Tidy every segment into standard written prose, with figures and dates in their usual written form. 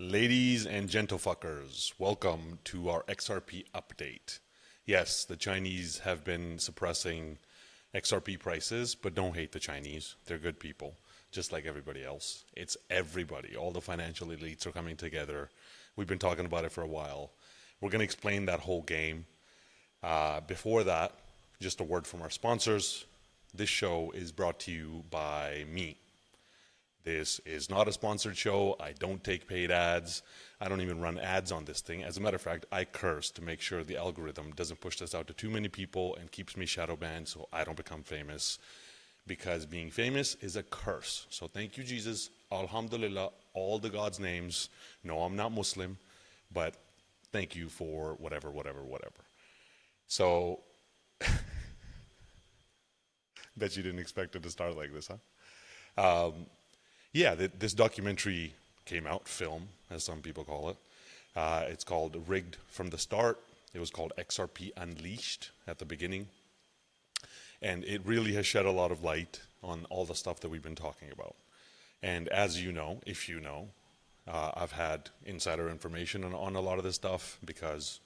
Ladies and gentlefuckers, welcome to our XRP update. Yes, the Chinese have been suppressing XRP prices, but don't hate the Chinese. They're good people, just like everybody else. It's everybody. All the financial elites are coming together. We've been talking about it for a while. We're going to explain that whole game. Before that, just a word from our sponsors. This show is brought to you by me. This is not a sponsored show. I don't take paid ads. I don't even run ads on this thing. As a matter of fact, I curse to make sure the algorithm doesn't push this out to too many people and keeps me shadow banned so I don't become famous. Because being famous is a curse. So thank you, Jesus. Alhamdulillah, all the God's names. No, I'm not Muslim, but thank you for whatever. So, bet you didn't expect it to start like this, huh? Yeah, this documentary came out, film, as some people call it. It's called Rigged from the Start. It was called XRP Unleashed at the beginning. And it really has shed a lot of light on all the stuff that we've been talking about. And as you know, if you know, I've had insider information on a lot of this stuff because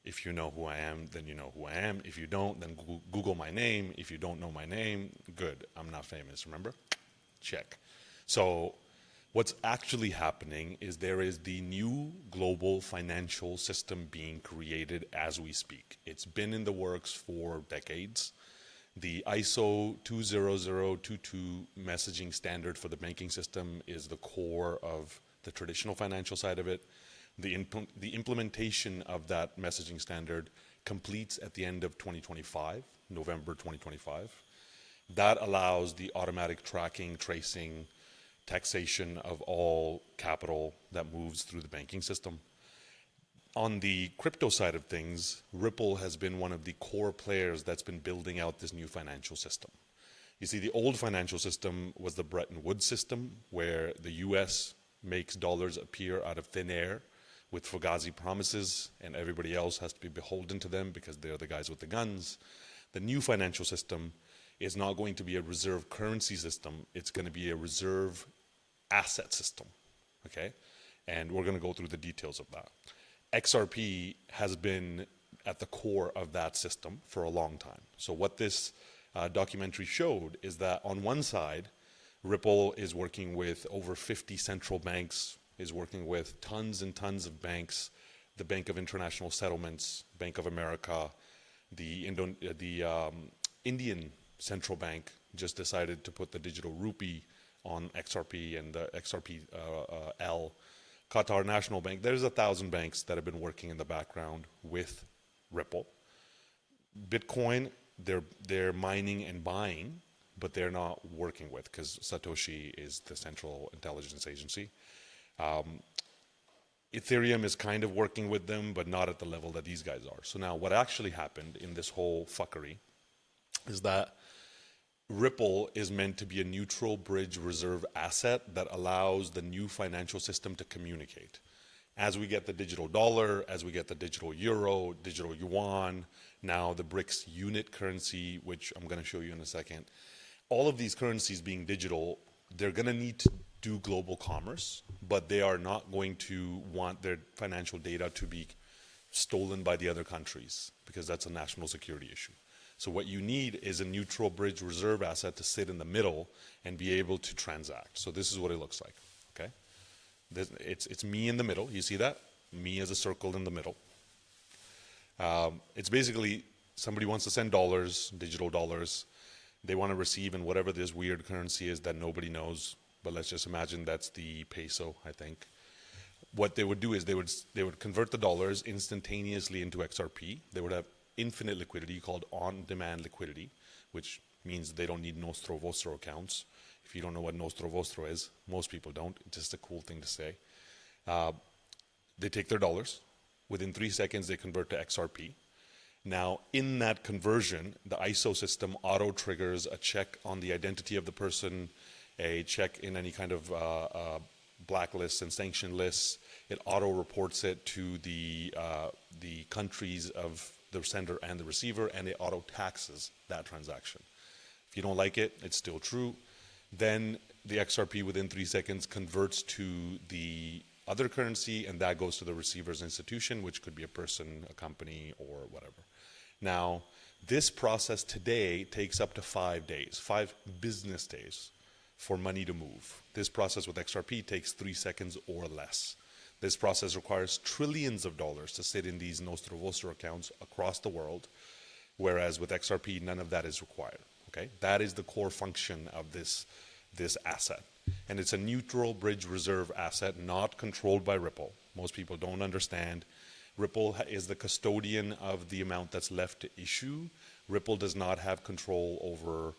if you know who I am, then you know who I am. If you don't, then Google my name. If you don't know my name, good. I'm not famous, remember? Check. So what's actually happening is there is the new global financial system being created as we speak. It's been in the works for decades. The ISO 20022 messaging standard for the banking system is the core of the traditional financial side of it. The implementation of that messaging standard completes at the end of 2025, November 2025. That allows the automatic tracking, tracing, taxation of all capital that moves through the banking system. On the crypto side of things, Ripple has been one of the core players that's been building out this new financial system. You see, the old financial system was the Bretton Woods system, where the US makes dollars appear out of thin air with Fugazi promises, and everybody else has to be beholden to them because they're the guys with the guns. The new financial system is not going to be a reserve currency system. It's going to be a reserve asset system, okay? And we're going to go through the details of that. XRP has been at the core of that system for a long time. So what this documentary showed is that on one side, Ripple is working with over 50 central banks, is working with tons and tons of banks, the Bank of International Settlements, Bank of America, the Indian Central Bank just decided to put the digital rupee on XRP and the XRP L. Qatar National Bank. There's 1,000 banks that have been working in the background with Ripple. Bitcoin, they're mining and buying, but they're not working with because Satoshi is the central intelligence agency. Ethereum is kind of working with them, but not at the level that these guys are. So now what actually happened in this whole fuckery is that Ripple is meant to be a neutral bridge reserve asset that allows the new financial system to communicate. As we get the digital dollar, as we get the digital euro, digital yuan, now the BRICS unit currency, which I'm going to show you in a second, all of these currencies being digital, they're going to need to do global commerce, but they are not going to want their financial data to be stolen by the other countries because that's a national security issue. So what you need is a neutral bridge reserve asset to sit in the middle and be able to transact. So this is what it looks like, okay? It's me in the middle. You see that? Me as a circle in the middle. It's basically somebody wants to send dollars, digital dollars. They want to receive in whatever this weird currency is that nobody knows. But let's just imagine that's the peso, I think. What they would do is they would convert the dollars instantaneously into XRP. They would have infinite liquidity called on-demand liquidity, which means they don't need Nostro Vostro accounts. If you don't know what Nostro Vostro is, most people don't. It's just a cool thing to say. They take their dollars. Within 3 seconds, they convert to XRP. Now, in that conversion, the ISO system auto-triggers a check on the identity of the person, a check in any kind of blacklist and sanction lists. It auto-reports it to the countries of the sender and the receiver, and it auto-taxes that transaction. If you don't like it, it's still true. Then the XRP within 3 seconds converts to the other currency, and that goes to the receiver's institution, which could be a person, a company, or whatever. Now, this process today takes up to 5 days, 5 business days for money to move. This process with XRP takes 3 seconds or less. This process requires trillions of dollars to sit in these Nostro Vostro accounts across the world, whereas with XRP, none of that is required. Okay, that is the core function of this asset. And it's a neutral bridge reserve asset, not controlled by Ripple. Most people don't understand. Ripple is the custodian of the amount that's left to issue. Ripple does not have control over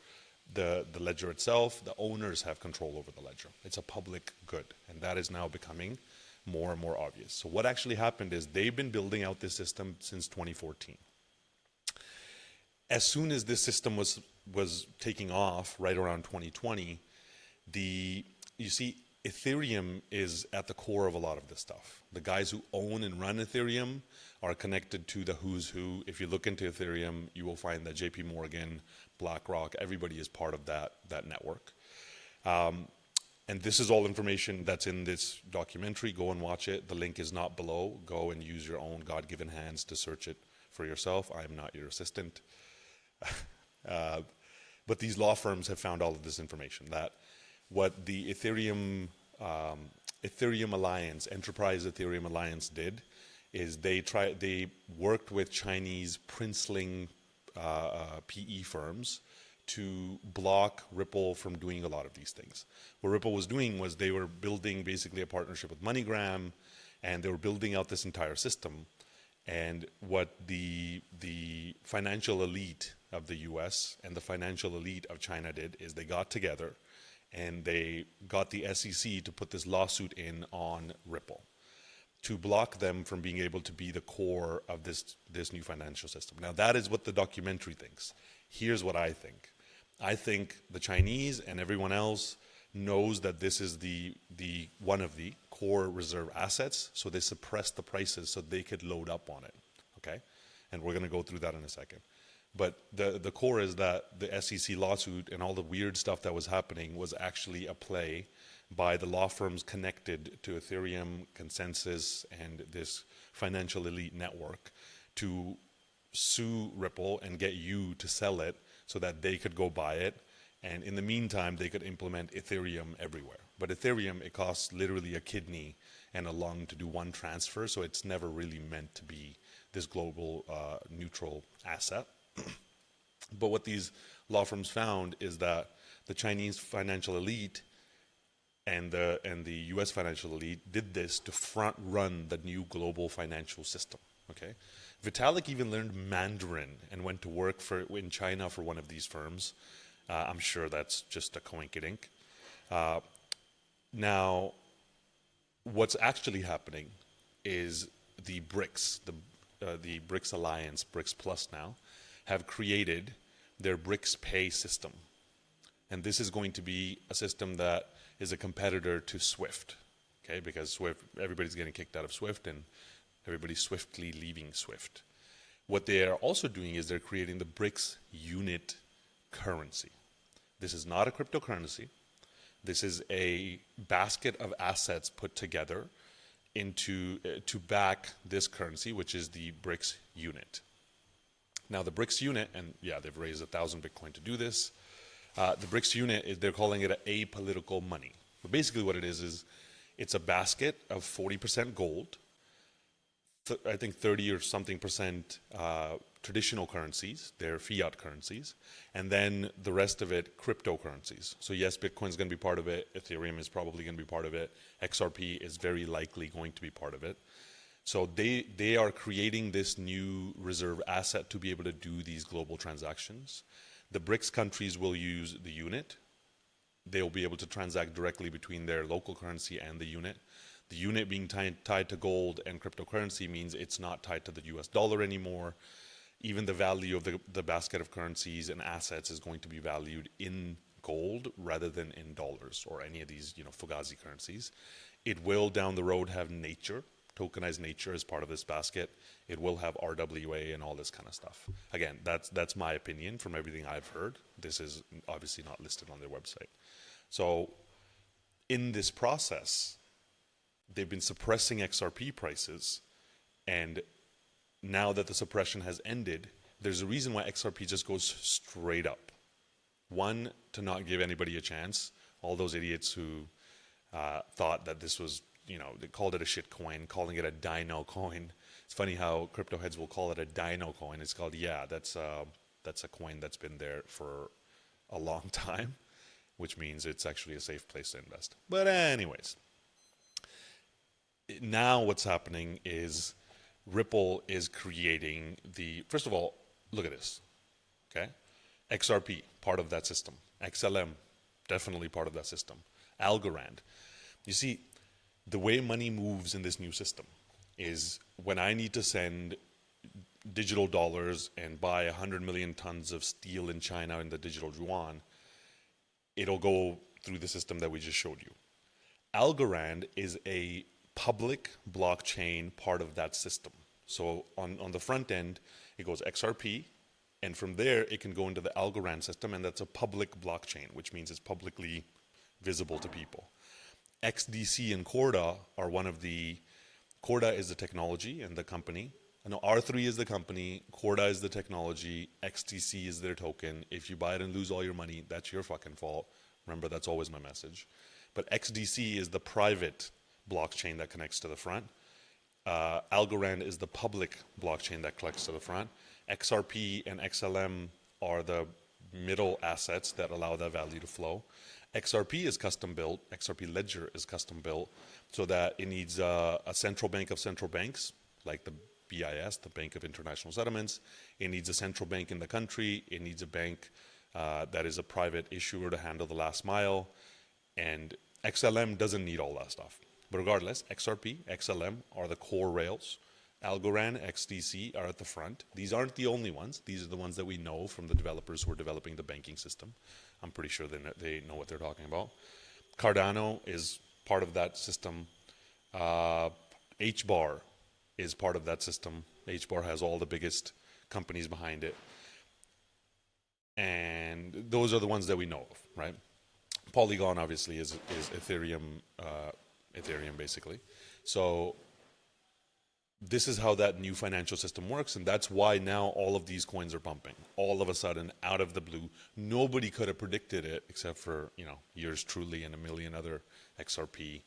the ledger itself. The owners have control over the ledger. It's a public good, and that is now becoming more and more obvious. So what actually happened is they've been building out this system since 2014. As soon as this system was taking off right around 2020, you see, Ethereum is at the core of a lot of this stuff. The guys who own and run Ethereum are connected to the who's who. If you look into Ethereum, you will find that JP Morgan, BlackRock, everybody is part of that network. And this is all information that's in this documentary. Go and watch it. The link is not below. Go and use your own God-given hands to search it for yourself. I am not your assistant. But these law firms have found all of this information. That what the Ethereum Alliance, Enterprise Ethereum Alliance did is they worked with Chinese princeling PE firms to block Ripple from doing a lot of these things. What Ripple was doing was they were building basically a partnership with MoneyGram, and they were building out this entire system. And what the financial elite of the US and the financial elite of China did is they got together and they got the SEC to put this lawsuit in on Ripple to block them from being able to be the core of this new financial system. Now, that is what the documentary thinks. Here's what I think. I think the Chinese and everyone else knows that this is the one of the core reserve assets, so they suppress the prices so they could load up on it, okay? And we're going to go through that in a second. But the core is that the SEC lawsuit and all the weird stuff that was happening was actually a play by the law firms connected to Ethereum, Consensus, and this financial elite network to sue Ripple and get you to sell it so that they could go buy it. And in the meantime, they could implement Ethereum everywhere. But Ethereum, it costs literally a kidney and a lung to do one transfer, so it's never really meant to be this global neutral asset. But what these law firms found is that the Chinese financial elite and the US financial elite did this to front run the new global financial system. Okay, Vitalik even learned Mandarin and went to work in China for one of these firms. I'm sure that's just a coinkydink. Now, what's actually happening is the BRICS, the BRICS Alliance, BRICS Plus now, have created their BRICS Pay system. And this is going to be a system that is a competitor to SWIFT, okay? Because SWIFT, everybody's getting kicked out of SWIFT and everybody's swiftly leaving SWIFT. What they are also doing is they're creating the BRICS unit currency. This is not a cryptocurrency. This is a basket of assets put together into to back this currency, which is the BRICS unit. Now, the BRICS unit, and yeah, they've raised 1,000 Bitcoin to do this. The BRICS unit, they're calling it an apolitical money. But basically what it is it's a basket of 40% gold, I think 30 or something percent traditional currencies, they're fiat currencies, and then the rest of it cryptocurrencies. So yes, Bitcoin's going to be part of it, Ethereum is probably going to be part of it, XRP is very likely going to be part of it. So they are creating this new reserve asset to be able to do these global transactions. The BRICS countries will use the unit. They'll be able to transact directly between their local currency and the unit. The unit being tied to gold and cryptocurrency means it's not tied to the US dollar anymore. Even the value of the basket of currencies and assets is going to be valued in gold rather than in dollars or any of these, Fugazi currencies. It will down the road have nature, tokenized nature as part of this basket. It will have RWA and all this kind of stuff. Again, that's my opinion from everything I've heard. This is obviously not listed on their website. So in this process, they've been suppressing XRP prices, and now that the suppression has ended, there's a reason why XRP just goes straight up. One, to not give anybody a chance. All those idiots who thought that this was, they called it a shit coin, calling it a dino coin. It's funny how crypto heads will call it a dino coin. It's called, that's a coin that's been there for a long time, which means it's actually a safe place to invest. But anyways, now what's happening is Ripple is creating first of all, look at this, okay? XRP, part of that system. XLM, definitely part of that system. Algorand. You see, the way money moves in this new system is when I need to send digital dollars and buy 100 million tons of steel in China in the digital yuan, it'll go through the system that we just showed you. Algorand is a public blockchain part of that system. So on the front end, it goes XRP, and from there it can go into the Algorand system, and that's a public blockchain, which means it's publicly visible to people. XDC and Corda are Corda is the technology and the company. No, R3 is the company, Corda is the technology, XDC is their token. If you buy it and lose all your money, that's your fucking fault. Remember, that's always my message. But XDC is the private blockchain that connects to the front. Algorand is the public blockchain that connects to the front. XRP and XLM are the middle assets that allow that value to flow. XRP is custom built. XRP Ledger is custom built so that it needs a central bank of central banks, like the BIS, the Bank of International Settlements. It needs a central bank in the country. It needs a bank that is a private issuer to handle the last mile. And XLM doesn't need all that stuff. But regardless, XRP, XLM are the core rails. Algorand, XDC are at the front. These aren't the only ones. These are the ones that we know from the developers who are developing the banking system. I'm pretty sure they know what they're talking about. Cardano is part of that system. HBAR is part of that system. HBAR has all the biggest companies behind it. And those are the ones that we know of, right? Polygon obviously is Ethereum, basically. So this is how that new financial system works, and that's why now all of these coins are pumping. All of a sudden, out of the blue, nobody could have predicted it except for yours truly and a million other XRP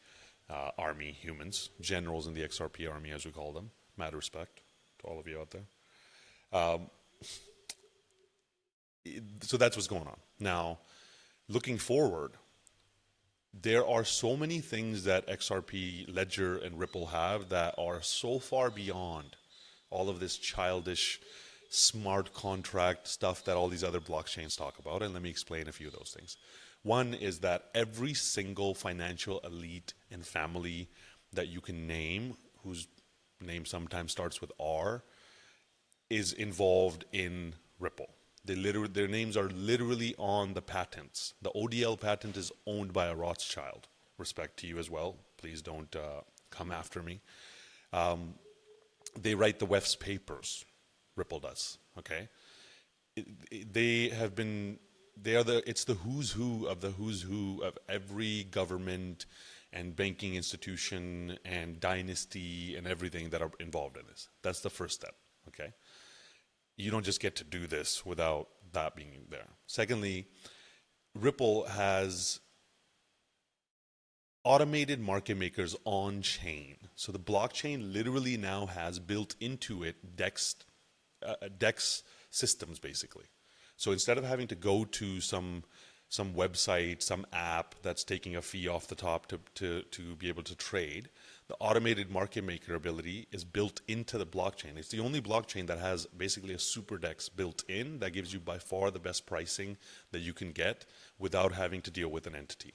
army humans, generals in the XRP army, as we call them. Mad respect to all of you out there. So that's what's going on. Now, looking forward, there are so many things that XRP, Ledger, and Ripple have that are so far beyond all of this childish smart contract stuff that all these other blockchains talk about. And let me explain a few of those things. One is that every single financial elite and family that you can name, whose name sometimes starts with R, is involved in Ripple. Their names are literally on the patents. The ODL patent is owned by a Rothschild. Respect to you as well. Please don't come after me. They write the WEF's papers. Ripple does. Okay. It's the who's who of every government and banking institution and dynasty and everything that are involved in this. That's the first step. Okay. You don't just get to do this without that being there. Secondly, Ripple has automated market makers on chain. So the blockchain literally now has built into it DEX systems, basically. So instead of having to go to some website, some app that's taking a fee off the top to be able to trade, the automated market maker ability is built into the blockchain. It's the only blockchain that has basically a super DEX built in that gives you by far the best pricing that you can get without having to deal with an entity.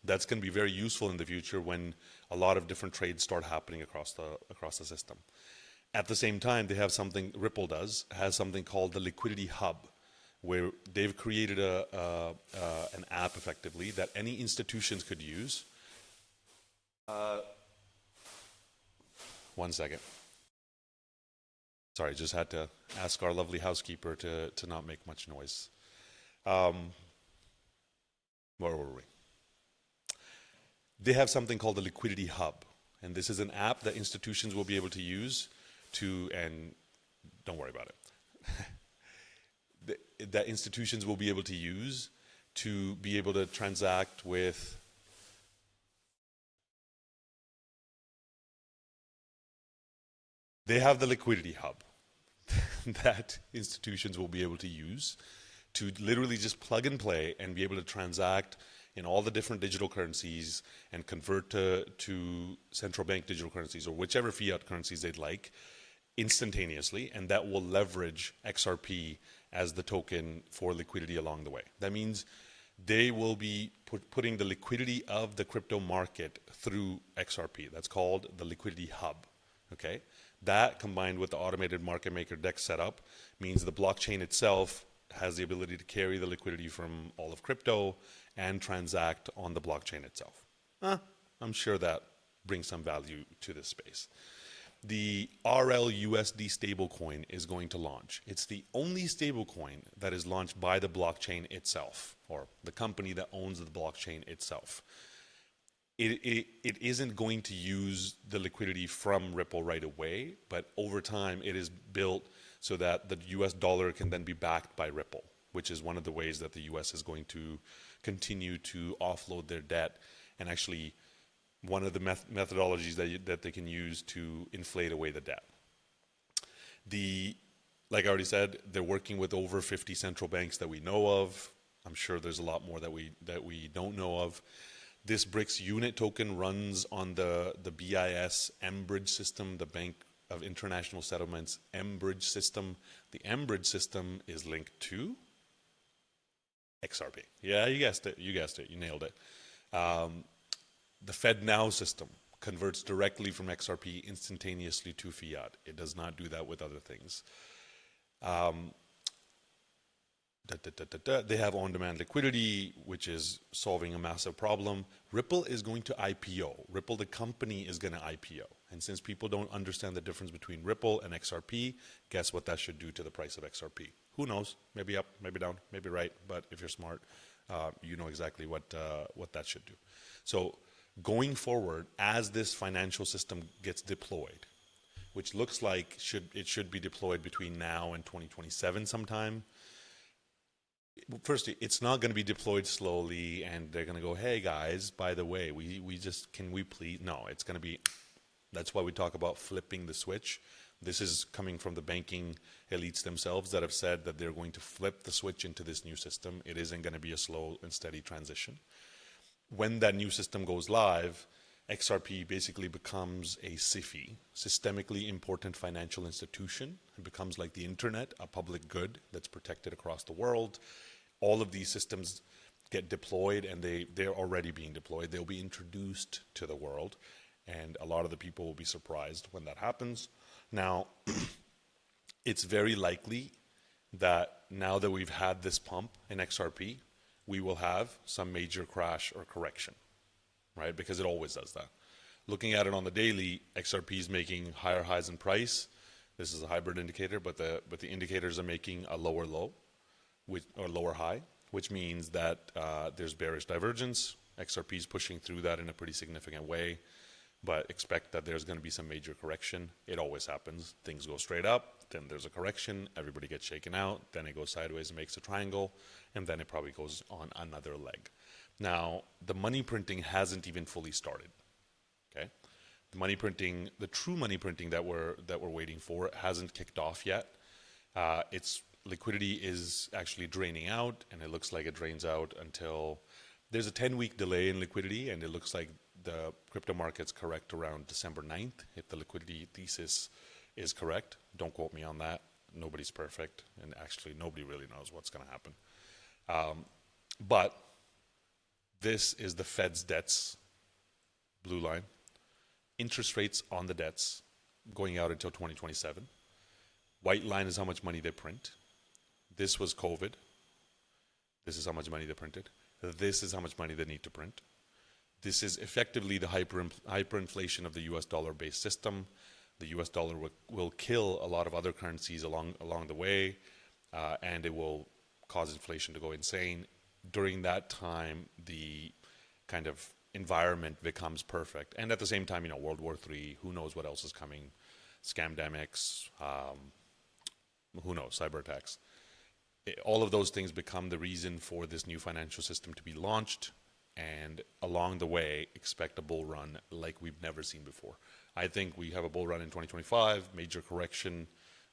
That's going to be very useful in the future when a lot of different trades start happening across the system. At the same time, they have something, Ripple has something called the Liquidity Hub, where they've created an app effectively that any institutions could use. One second. Sorry, just had to ask our lovely housekeeper to not make much noise. Where were we? They have something called the Liquidity Hub. And this is an app that institutions will be able to use to, and don't worry about it, that institutions will be able to use to be able to transact with they have the liquidity hub that institutions will be able to use to literally just plug and play and be able to transact in all the different digital currencies and convert to central bank digital currencies or whichever fiat currencies they'd like instantaneously, and that will leverage XRP as the token for liquidity along the way. That means they will be putting the liquidity of the crypto market through XRP. That's called the liquidity hub. Okay, that combined with the automated market maker DEX setup means the blockchain itself has the ability to carry the liquidity from all of crypto and transact on the blockchain itself. I'm sure that brings some value to this space. The RLUSD stablecoin is going to launch. It's the only stablecoin that is launched by the blockchain itself, or the company that owns the blockchain itself. It isn't going to use the liquidity from Ripple right away, but over time it is built so that the US dollar can then be backed by Ripple, which is one of the ways that the US is going to continue to offload their debt, and actually one of the methodologies that they can use to inflate away the debt. Like I already said, they're working with over 50 central banks that we know of. I'm sure there's a lot more that we don't know of. This BRICS unit token runs on the BIS mBridge system, the Bank of International Settlements mBridge system. The mBridge system is linked to XRP. Yeah, you guessed it. You nailed it. The FedNow system converts directly from XRP instantaneously to fiat. It does not do that with other things. They have on-demand liquidity, which is solving a massive problem. Ripple is going to IPO. Ripple, the company, is going to IPO. And since people don't understand the difference between Ripple and XRP, guess what that should do to the price of XRP? Who knows? Maybe up, maybe down, maybe right. But if you're smart, you know exactly what that should do. So going forward, as this financial system gets deployed, which looks like it should be deployed between now and 2027 sometime. Firstly, it's not going to be deployed slowly and they're going to go, hey guys, by the way, can we please? No, it's going to be, that's why we talk about flipping the switch. This is coming from the banking elites themselves that have said that they're going to flip the switch into this new system. It isn't going to be a slow and steady transition. When that new system goes live, XRP basically becomes a SIFI, systemically important financial institution. It becomes like the internet, a public good that's protected across the world. All of these systems get deployed, and they're already being deployed. They'll be introduced to the world, and a lot of the people will be surprised when that happens. Now, it's very likely that now that we've had this pump in XRP, we will have some major crash or correction, right? Because it always does that. Looking at it on the daily, XRP is making higher highs in price. This is a hybrid indicator, but the indicators are making a lower low, or lower high, which means that there's bearish divergence. XRP is pushing through that in a pretty significant way, but expect that there's going to be some major correction. It always happens. Things go straight up, then there's a correction, everybody gets shaken out, then it goes sideways and makes a triangle, and then it probably goes on another leg. Now, the money printing hasn't even fully started. Okay, the true money printing that we're waiting for hasn't kicked off yet. Its liquidity is actually draining out, and it looks like it drains out until there's a 10-week delay in liquidity, and it looks like the crypto markets correct around December 9th if the liquidity thesis is correct. Don't quote me on that. Nobody's perfect, and actually nobody really knows what's going to happen. But this is the Fed's debts, blue line. Interest rates on the debts going out until 2027. White line is how much money they print. This was COVID. This is how much money they printed. This is how much money they need to print. This is effectively the hyperinflation of the US dollar-based system. The US dollar will kill a lot of other currencies along the way, and it will cause inflation to go insane. During that time, the kind of environment becomes perfect. And at the same time, World War III, who knows what else is coming, scamdemics, who knows, cyber attacks. All of those things become the reason for this new financial system to be launched. And along the way, expect a bull run like we've never seen before. I think we have a bull run in 2025, major correction,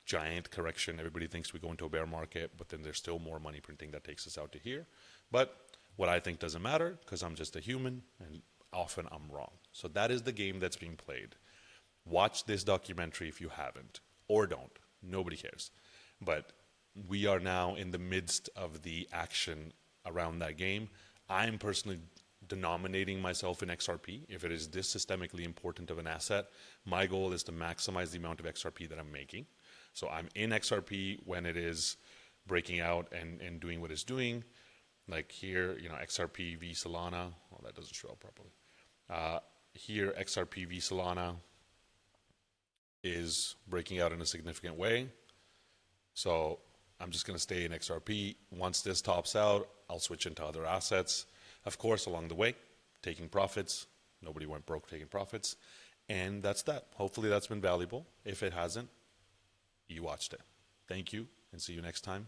giant correction. Everybody thinks we go into a bear market, but then there's still more money printing that takes us out to here. But what I think doesn't matter, because I'm just a human, and often I'm wrong. So that is the game that's being played. Watch this documentary if you haven't, or don't. Nobody cares. But we are now in the midst of the action around that game. I'm personally denominating myself in XRP. If it is this systemically important of an asset, my goal is to maximize the amount of XRP that I'm making. So I'm in XRP when it is breaking out and doing what it's doing. Like here, XRP v Solana. Well, that doesn't show up properly. Here, XRP v Solana is breaking out in a significant way. So I'm just going to stay in XRP. Once this tops out, I'll switch into other assets. Of course, along the way, taking profits. Nobody went broke taking profits. And that's that. Hopefully that's been valuable. If it hasn't, you watched it. Thank you, and see you next time.